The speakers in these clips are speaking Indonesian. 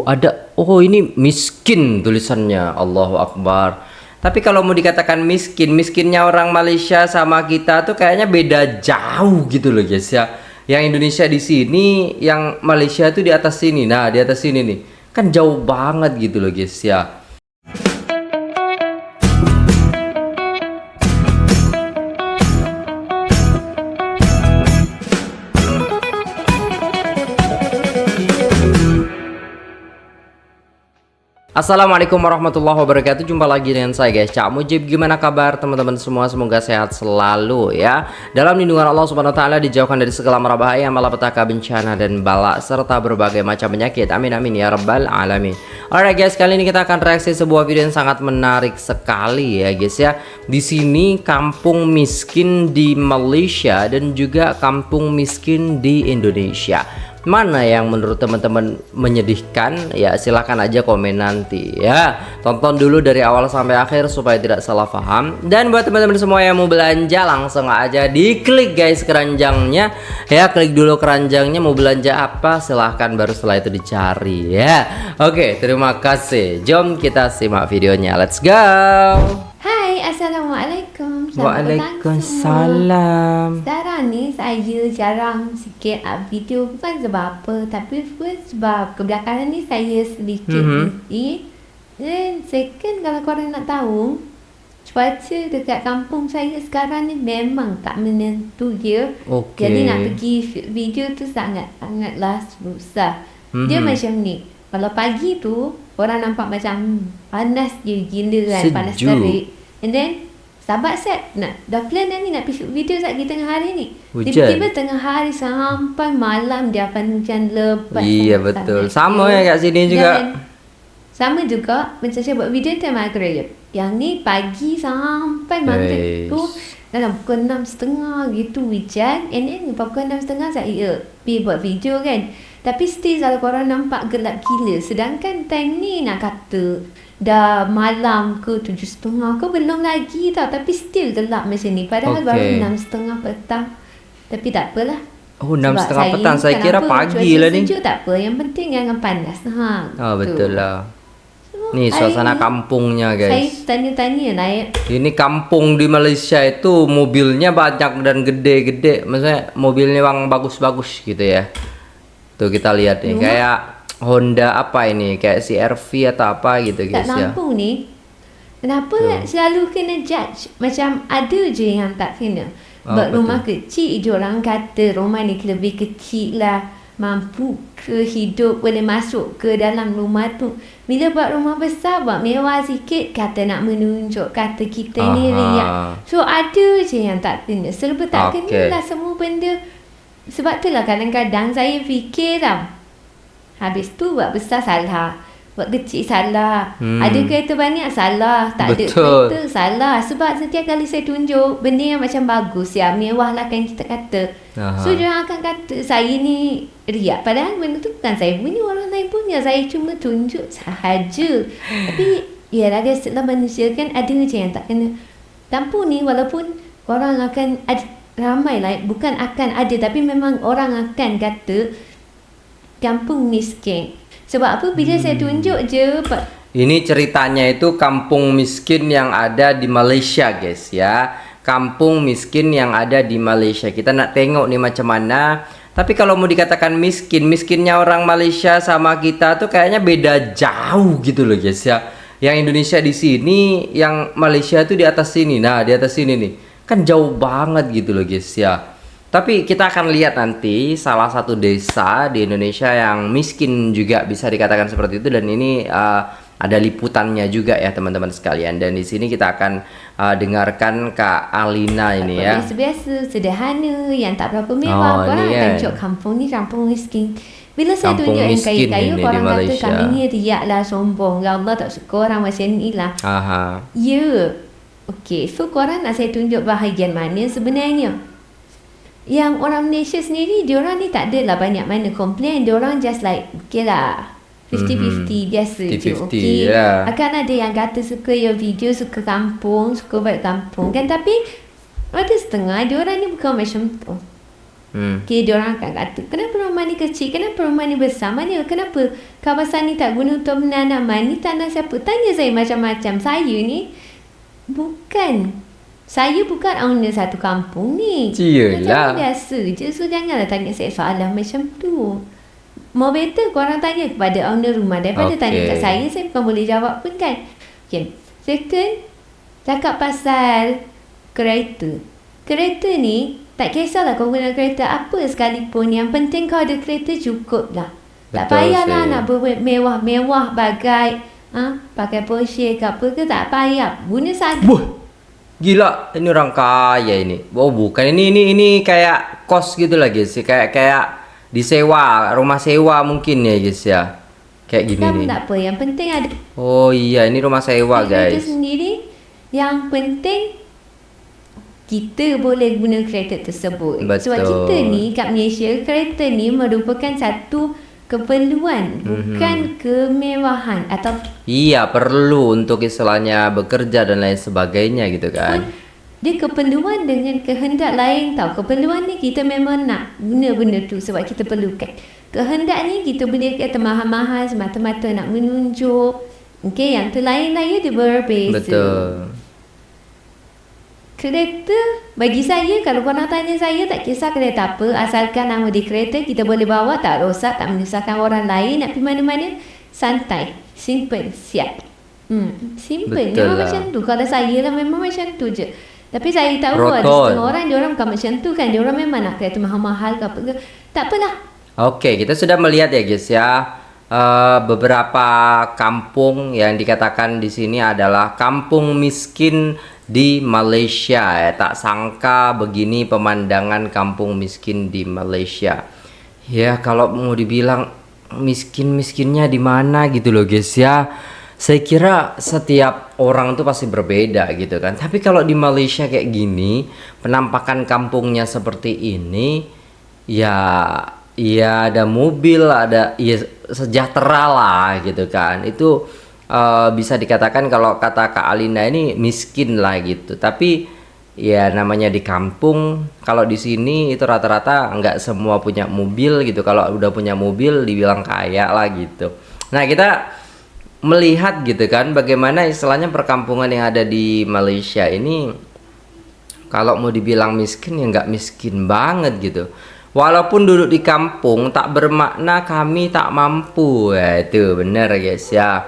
Oh ini miskin tulisannya. Allahu Akbar. Tapi kalau mau dikatakan miskinnya orang Malaysia sama kita tuh kayaknya beda jauh gitu loh guys ya. Yang Indonesia di sini, yang Malaysia tuh di atas sini. Nah, di atas sini nih. Kan jauh banget gitu loh guys ya. Assalamualaikum warahmatullahi wabarakatuh. Jumpa lagi dengan saya guys, Cak Mujib. Gimana kabar teman-teman semua? Semoga sehat selalu ya. Dalam lindungan Allah Subhanahu wa taala, dijauhkan dari segala mara bahaya, malapetaka, bencana dan bala serta berbagai macam penyakit. Amin amin ya rabbal alamin. Alright guys, kali ini kita akan reaksi sebuah video yang sangat menarik sekali ya guys ya. Di sini kampung miskin di Malaysia dan juga kampung miskin di Indonesia. Mana yang menurut teman-teman menyedihkan? Ya silahkan aja komen nanti ya. Tonton dulu dari awal sampai akhir supaya tidak salah paham. Dan buat teman-teman semua yang mau belanja, langsung aja diklik guys keranjangnya ya. Klik dulu keranjangnya, mau belanja apa silahkan, baru setelah itu dicari ya. Oke, terima kasih. Jom kita simak videonya, let's go. Hai, Assalamualaikum. Waalaikumsalam. Sekarang ni saya jarang sikit video, bukan sebab apa, tapi first sebab kebelakangan ni saya sedikit busy. Dan second, kalau korang nak tahu, cuaca dekat kampung saya sekarang ni memang tak menentu je. Jadi nak pergi video tu sangatlah susah. Dia macam ni, kalau pagi tu orang nampak macam panas je gila kan, panas terik. And then sahabat set dah plan ni nak pergi video lagi tengah hari ni. Tiba-tiba tengah hari sampai malam dia akan hujan lebat. Iya betul. Sama ya kat sini juga. Dan sama juga macam saya buat video time maghrib. Yang ni pagi sampai maghrib tu dalam pukul 6.30 gitu hujan. And then pukul 6.30 saya pergi buat video kan. Tapi still kalau korang nampak gelap gila. Sedangkan time ni nak kata dah malam ke 7.30 ke belum lagi tau. Tapi still gelap macam ni. Padahal baru 6.30 petang. Tapi tak apalah. Oh 6.30 petang, saya kira pagi lah ni. Sejuk tak apa. Yang penting jangan panas. Oh betul lah. Ni suasana kampungnya guys. Saya tanya-tanya lah ya. Ini kampung di Malaysia itu mobilnya banyak dan gede-gede. Maksudnya mobilnya bang bagus-bagus gitu ya. Tuh kita lihat nih, kayak Honda apa ini, kayak CR-V atau apa gitu guys ya. Kampung ni kenapa selalu kena judge? Macam ada je yang tak kena. Buat rumah kecil, diorang kata rumah ni lebih kecil lah, mampu ke hidup, boleh masuk ke dalam rumah tu. Bila buat rumah besar, buat mewah sikit, kata nak menunjuk, kata kita ni riak. So ada je yang tak kena. Serba tak kena lah semua benda. Sebab tu lah kadang-kadang saya fikir tau, habis tu buat besar salah, buat kecil salah. Ada kereta banyak salah, tak ada kereta salah. Sebab setiap kali saya tunjuk benda yang macam bagus ya, mewah lah kan kita kata. So diorang akan kata saya ni riak. Padahal benda tu bukan saya punya, orang lain punya. Saya cuma tunjuk sahaja. Tapi yalah, dia setelah manusia kan ada je yang tak kena. Kampung ni walaupun orang akan ada, ramai lah, bukan akan ada, tapi memang orang akan kata kampung miskin. Sebab apa? Bila saya tunjuk je ini ceritanya itu kampung miskin yang ada di Malaysia guys ya. Kampung miskin yang ada di Malaysia. Kita nak tengok nih macam mana. Tapi kalau mau dikatakan miskinnya orang Malaysia sama kita tuh kayaknya beda jauh gitu loh guys ya. Yang Indonesia di sini, yang Malaysia tuh di atas sini. Nah, di atas sini nih. Kan jauh banget gitu loh guys ya. Tapi kita akan lihat nanti salah satu desa di Indonesia yang miskin juga bisa dikatakan seperti itu. Dan ini ada liputannya juga ya teman-teman sekalian. Dan di sini kita akan dengarkan Kak Alina ini ya. Biasa-biasa, sederhana, yang tak berapa mewah. Korang akan cok kampung ni kampung miskin. Bila saya tunjuk yang kaya-kaya, korang kata kami ni riak lah, sombong. Ya Allah, tak suka orang macam ni lah. Ya. Okey, so korang nak saya tunjuk bahagian mana sebenarnya? Yang orang Malaysia sendiri, diorang ni tak adalah banyak mana komplain. Diorang just like, okay lah, 50-50, biasa je. Okay. Akan ada yang kata suka your video, suka kampung, suka buat kampung kan. Tapi ada setengah diorang ni bukan macam tu. Okay, diorang akan kata, kenapa rumah ni kecil? Kenapa rumah ni besar? Kenapa kawasan ni tak guna untuk penanaman? Ni tanah siapa? Tanya saya macam-macam. Saya bukan owner satu kampung ni. Ciyalah. Macam biasa je. So janganlah tanya saya soalan macam tu. More better korang tanya kepada owner rumah daripada tanya kat saya bukan boleh jawab pun kan. Okay. Second, cakap pasal kereta. Kereta ni, tak kisahlah kau guna kereta apa sekalipun. Yang penting kau ada kereta cukup lah. Tak payahlah nak bermewah-mewah bagai pakai Porsche ke apa ke, tak payah. Guna saja. Gila, ini orang kaya ini. Oh bukan, ini kayak kos gitu lah guys. Kayak disewa, rumah sewa mungkin ya guys ya. Kayak gini nih. Tak apa, yang penting ada. Oh iya, ini rumah sewa guys. Kereta sendiri, yang penting kita boleh guna kereta tersebut. Betul. Sebab kita ni kat Malaysia, kereta ni merupakan satu keperluan, bukan kemewahan atau iya, perlu untuk istilahnya bekerja dan lain sebagainya gitu kan. Dia keperluan dengan kehendak lain tau. Keperluan ni kita memang nak guna benda tu sebab kita perlukan. Kehendak ni kita boleh kata mahal-mahal semata-mata nak menunjuk. Okey, yang tu lain-lain dia berbeza. Betul. Kereta, bagi saya, kalau korang tanya saya, tak kisah kereta apa, asalkan nama di kereta, kita boleh bawa, tak rosak, tak menyusahkan orang lain, nak pergi mana-mana, santai, simple, siap. Simple, memang macam tu. Kalau saya lah memang macam tu je. Tapi saya tahu ada setengah orang, diorang bukan macam tu kan, diorang memang nak kereta mahal-mahal ke apa ke, tak apalah. Oke, kita sudah melihat ya guys ya, beberapa kampung yang dikatakan di sini adalah kampung miskin di Malaysia ya. Tak sangka begini pemandangan kampung miskin di Malaysia. Ya kalau mau dibilang miskin-miskinnya di mana gitu loh guys ya. Saya kira setiap orang tuh pasti berbeda gitu kan. Tapi kalau di Malaysia kayak gini, penampakan kampungnya seperti ini, ya ada mobil, ada ya sejahtera lah gitu kan. Itu bisa dikatakan kalau kata Kak Alinda ini miskin lah gitu. Tapi ya namanya di kampung, kalau di sini itu rata-rata nggak semua punya mobil gitu. Kalau udah punya mobil dibilang kaya lah gitu. Nah kita melihat gitu kan bagaimana istilahnya perkampungan yang ada di Malaysia ini, kalau mau dibilang miskin ya nggak miskin banget gitu. Walaupun duduk di kampung tak bermakna kami tak mampu ya, itu bener guys ya.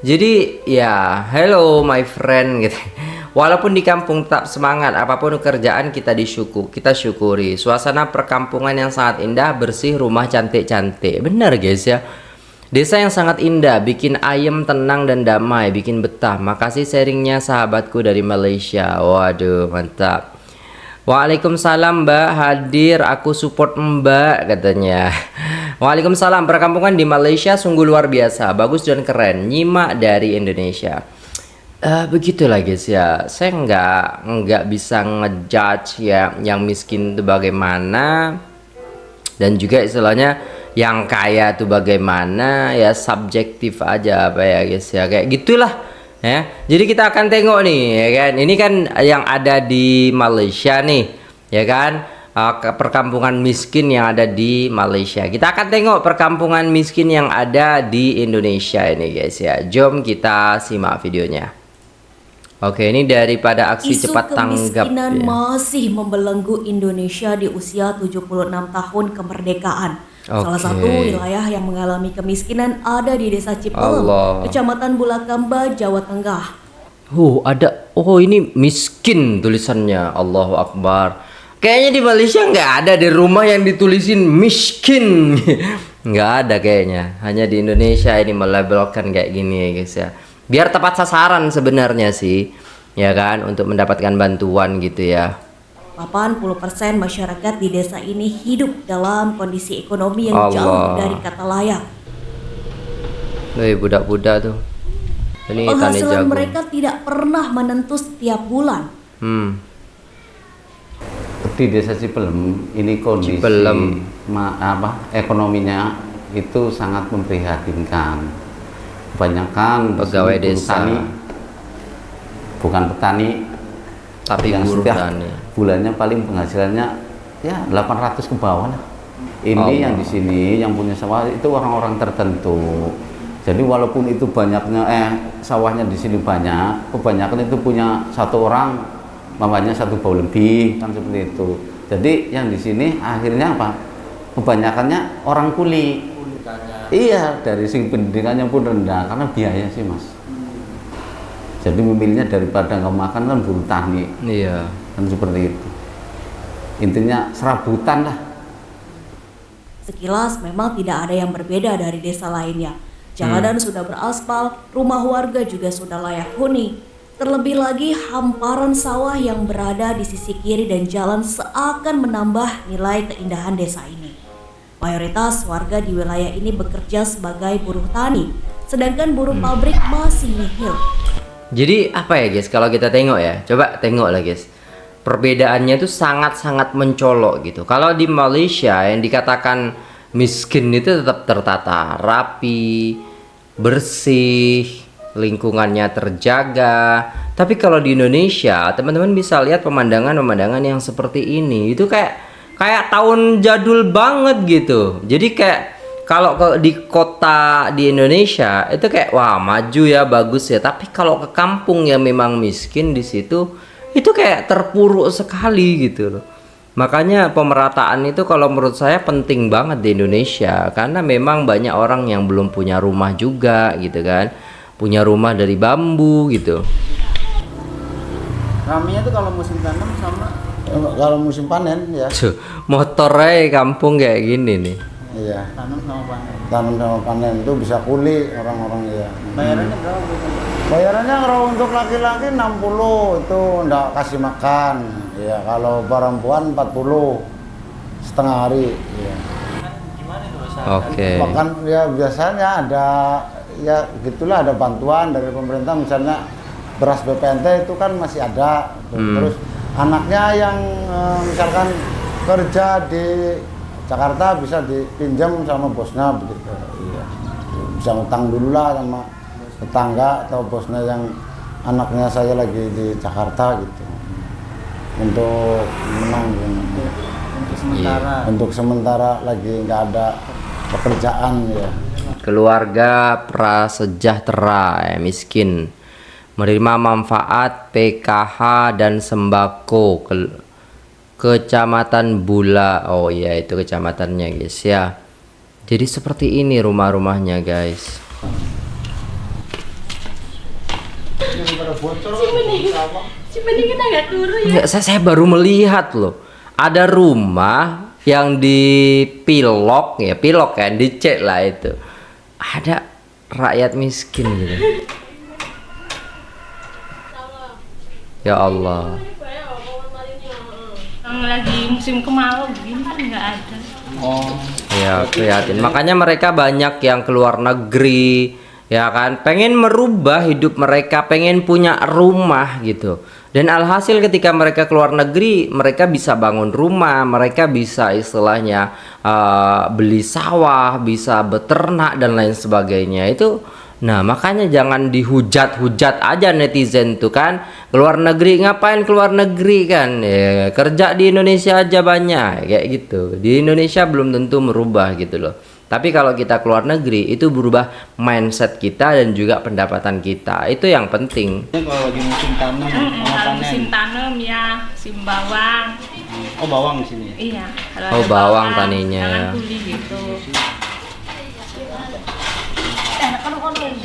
Jadi ya hello my friend gitu. Walaupun di kampung tetap semangat, apapun kerjaan kita syukuri. Suasana perkampungan yang sangat indah, bersih, rumah cantik-cantik. Bener guys ya. Desa yang sangat indah, bikin ayem, tenang dan damai, bikin betah. Makasih sharingnya sahabatku dari Malaysia. Waduh mantap. Waalaikumsalam Mbak, hadir, aku support Mbak katanya. Waalaikumsalam, perkampungan di Malaysia sungguh luar biasa, bagus dan keren, nyimak dari Indonesia. Begitulah guys ya, saya nggak bisa ngejudge ya yang miskin itu bagaimana, dan juga istilahnya yang kaya itu bagaimana, ya subjektif aja apa ya guys ya, kayak gitulah. Ya, jadi kita akan tengok nih ya kan, ini kan yang ada di Malaysia nih ya kan, perkampungan miskin yang ada di Malaysia. Kita akan tengok perkampungan miskin yang ada di Indonesia ini guys ya. Jom kita simak videonya. Oke, ini daripada aksi cepat tanggap. Isu kemiskinan masih membelenggu Indonesia di usia 76 tahun kemerdekaan. Salah satu wilayah yang mengalami kemiskinan ada di Desa Cipelem, Kecamatan Bulakamba, Jawa Tengah. Oh ini miskin tulisannya. Allahu Akbar. Kayaknya di Malaysia nggak ada di rumah yang ditulisin miskin. Nggak ada kayaknya. Hanya di Indonesia ini melabelkan kayak gini ya guys ya. Biar tepat sasaran sebenarnya sih, ya kan, untuk mendapatkan bantuan gitu ya. 80% masyarakat di desa ini hidup dalam kondisi ekonomi yang jauh dari kata layak. Budak-budak tuh. Ini penghasilan mereka tidak pernah menentu setiap bulan. Di Desa Cipelem ini kondisi ekonominya itu sangat memprihatinkan. Kebanyakan pegawai desa bukan petani, tapi yang buruh setiap tani. bulannya paling penghasilannya ya 800 ke bawah lah. Ini yang di sini yang punya sawah itu orang-orang tertentu. Jadi walaupun itu banyaknya sawahnya di sini banyak, kebanyakan itu punya satu orang, mamanya satu bau lebih kan seperti itu. Jadi yang di sini akhirnya apa? Kebanyakannya orang kuli. Iya, dari segi pendidikannya pun rendah karena biaya sih mas. Jadi memilihnya daripada nggak makan kan buruh tani. Iya. Kan seperti itu. Intinya serabutan lah. Sekilas memang tidak ada yang berbeda dari desa lainnya. Jalanan sudah beraspal, rumah warga juga sudah layak huni. Terlebih lagi hamparan sawah yang berada di sisi kiri dan jalan seakan menambah nilai keindahan desa ini. Mayoritas warga di wilayah ini bekerja sebagai buruh tani, sedangkan buruh pabrik masih nihil. Jadi apa ya guys, kalau kita tengok ya, coba tengok lah guys. Perbedaannya itu sangat-sangat mencolok gitu. Kalau di Malaysia yang dikatakan miskin itu tetap tertata, rapi, bersih, lingkungannya terjaga. Tapi kalau di Indonesia, teman-teman bisa lihat pemandangan-pemandangan yang seperti ini. Itu kayak tahun jadul banget gitu. Jadi kayak kalau di kota di Indonesia itu kayak wah maju ya, bagus ya. Tapi kalau ke kampung yang memang miskin di situ, itu kayak terpuruk sekali gitu loh. Makanya pemerataan itu kalau menurut saya penting banget di Indonesia, karena memang banyak orang yang belum punya rumah juga gitu kan, punya rumah dari bambu gitu. Ramenya tuh kalau musim tanam sama kalau musim panen ya. Motornya kampung kayak gini nih. Iya. tanam sama panen. Tanam sama panen itu bisa kuli orang-orang ya. Bayarannya berapa biasanya? Bayarannya kalau untuk laki-laki 60 itu enggak kasih makan. Ya, kalau perempuan 40 setengah hari. Ya. Gimana itu usaha? Oke. Bahkan ya biasanya ada ya gitulah, ada bantuan dari pemerintah, misalnya beras BPNT itu kan masih ada. Terus anaknya yang misalkan kerja di Jakarta bisa dipinjam sama bosnya begitu. Iya. Bisa utang dulu lah sama tetangga atau bosnya yang anaknya saya lagi di Jakarta gitu. Untuk menanggung. Untuk sementara. Untuk sementara lagi nggak ada pekerjaan ya. Keluarga prasejahtera ya, miskin, menerima manfaat PKH dan sembako. Kecamatan Bula, oh iya itu kecamatannya guys ya. Jadi seperti ini rumah-rumahnya guys. Enggak, saya baru melihat loh, ada rumah yang dipilok ya, pilok kan, dicek lah itu, ada rakyat miskin gitu. Ya Allah. Yang lagi musim kemarau begini kan nggak ada. Oh. Ya prihatin. Makanya mereka banyak yang keluar negeri, ya kan, pengen merubah hidup mereka, pengen punya rumah gitu. Dan alhasil ketika mereka keluar negeri, mereka bisa bangun rumah, mereka bisa istilahnya beli sawah, bisa beternak dan lain sebagainya. Itu, nah makanya jangan dihujat-hujat aja netizen tuh kan. Keluar negeri, ngapain keluar negeri kan? Ya, kerja di Indonesia aja banyak kayak gitu. Di Indonesia belum tentu merubah gitu loh. Tapi kalau kita keluar negeri itu berubah mindset kita dan juga pendapatan kita. Itu yang penting. Ini kalau lagi musim tanam sama Kalau panen. musim tanam ya musim bawang. Oh bawang di sini ya? Iya. Kalau Oh, ada bawang taninya jangan ya. kuli gitu.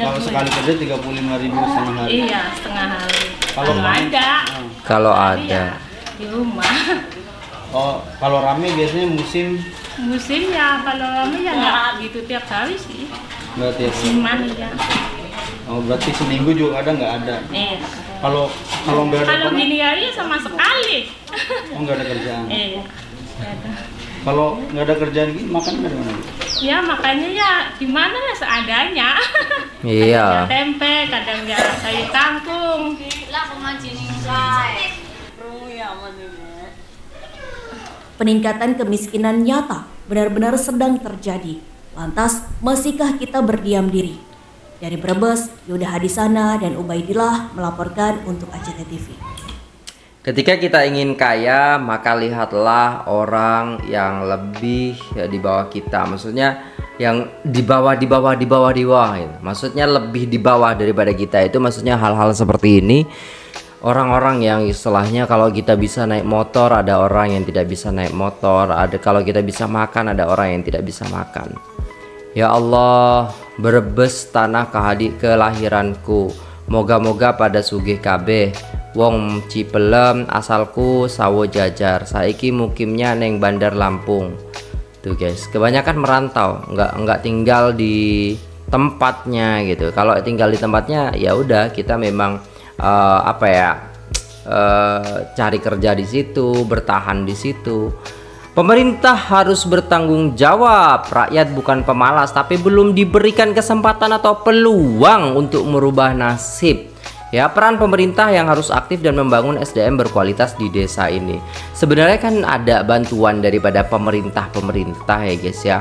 Kalau sekali kerja 35.000 setengah hari. Iya setengah hari. Kalau ada Kalau iya, ada. di rumah. Oh kalau rame biasanya musim Musim ya kalau rame ya nggak gitu tiap hari sih. berarti ya. Musiman ya. Oh berarti seminggu juga ada nggak ada? Kalau nggak ada Kalau panen, gini hari sama sekali. oh nggak ada kerjaan. Nggak ada. Kalau nggak ada kerjaan gini makan dari mana? Ya makanya ya gimana ya seadanya. Iya. Kadang ya tempe, kadang ya sayur kangkung. Peningkatan kemiskinan nyata benar-benar sedang terjadi. Lantas, masihkah kita berdiam diri? Dari Brebes, Yuda Hadisana dan Ubaidillah melaporkan untuk ACT TV. Ketika kita ingin kaya, maka lihatlah orang yang lebih di bawah kita. Maksudnya yang di bawah gitu. Maksudnya lebih di bawah daripada kita itu maksudnya hal-hal seperti ini. Orang-orang yang istilahnya kalau kita bisa naik motor, ada orang yang tidak bisa naik motor. Ada kalau kita bisa makan, ada orang yang tidak bisa makan. Ya Allah, Brebes tanah kelahiranku. Moga-moga pada sugih kabeh. Wong Cipelem asalku Sawo Jajar. Saiki mukimnya neng Bandar Lampung. Tuh guys, kebanyakan merantau, nggak tinggal di tempatnya gitu. Kalau tinggal di tempatnya ya udah kita memang cari kerja di situ, bertahan di situ. Pemerintah harus bertanggung jawab. Rakyat bukan pemalas, tapi belum diberikan kesempatan atau peluang untuk merubah nasib. Ya, peran pemerintah yang harus aktif dan membangun SDM berkualitas di desa ini. Sebenarnya kan ada bantuan daripada pemerintah ya guys ya.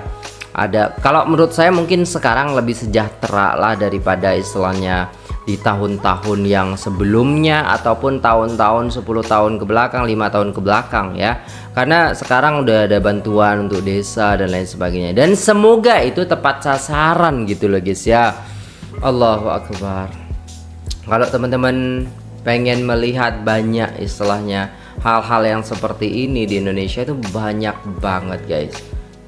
Ada, kalau menurut saya mungkin sekarang lebih sejahtera lah daripada istilahnya di tahun-tahun yang sebelumnya ataupun tahun-tahun 10 tahun ke belakang, 5 tahun ke belakang ya. Karena sekarang udah ada bantuan untuk desa dan lain sebagainya. Dan semoga itu tepat sasaran gitu loh guys ya. Allahu Akbar. Kalau teman-teman pengen melihat banyak istilahnya hal-hal yang seperti ini di Indonesia itu banyak banget guys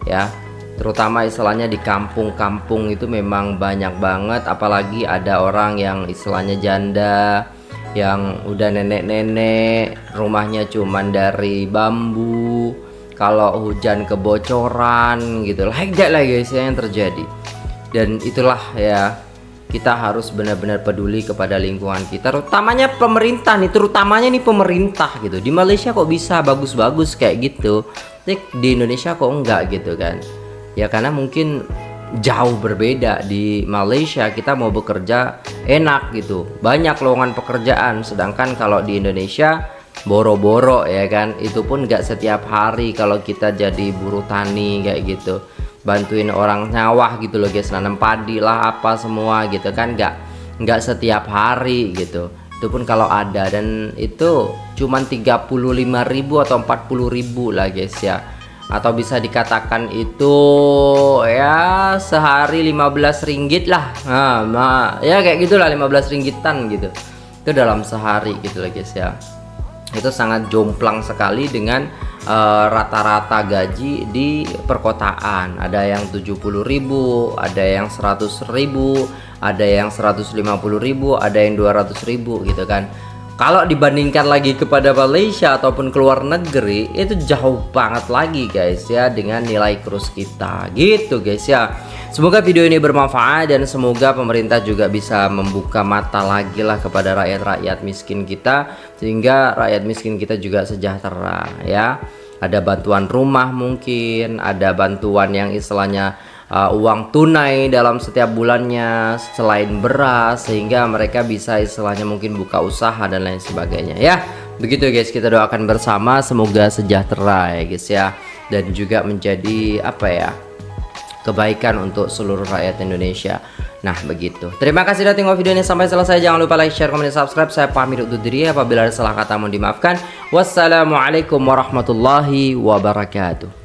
ya, terutama istilahnya di kampung-kampung itu memang banyak banget, apalagi ada orang yang istilahnya janda yang udah nenek-nenek rumahnya cuman dari bambu, kalau hujan kebocoran gitu, like that lah guys ya yang terjadi. Dan itulah ya, kita harus benar-benar peduli kepada lingkungan kita, terutamanya pemerintah gitu. Di Malaysia kok bisa bagus-bagus kayak gitu, di Indonesia kok enggak gitu kan ya, karena mungkin jauh berbeda. Di Malaysia kita mau bekerja enak gitu, banyak lowongan pekerjaan, sedangkan kalau di Indonesia boro-boro ya kan, itu pun enggak setiap hari. Kalau kita jadi buruh tani kayak gitu, bantuin orang nyawah gitu loh guys, nanam padi lah apa semua gitu kan, nggak setiap hari gitu, itu pun kalau ada, dan itu cuman 35.000 atau 40.000 lah guys ya, atau bisa dikatakan itu ya sehari 15 ringgit lah, ya kayak gitulah, 15 ringgitan gitu, itu dalam sehari gitu loh guys ya. Itu sangat jomplang sekali dengan rata-rata gaji di perkotaan. Ada yang 70.000, ada yang 100.000, ada yang 150.000, ada yang 200.000 gitu kan. Kalau dibandingkan lagi kepada Malaysia ataupun keluar negeri, itu jauh banget lagi guys ya dengan nilai kurs kita gitu guys ya. Semoga video ini bermanfaat dan semoga pemerintah juga bisa membuka mata lagi lah kepada rakyat-rakyat miskin kita, sehingga rakyat miskin kita juga sejahtera ya. Ada bantuan rumah, mungkin ada bantuan yang istilahnya uang tunai dalam setiap bulannya selain beras, sehingga mereka bisa istilahnya mungkin buka usaha dan lain sebagainya ya. Begitu guys, kita doakan bersama semoga sejahtera ya guys ya, dan juga menjadi kebaikan untuk seluruh rakyat Indonesia. Nah begitu, terima kasih sudah tengok video ini sampai selesai. Jangan lupa like, share, komen, dan subscribe. Saya pamit undur diri, apabila ada salah kata mohon dimaafkan. Wassalamualaikum warahmatullahi wabarakatuh.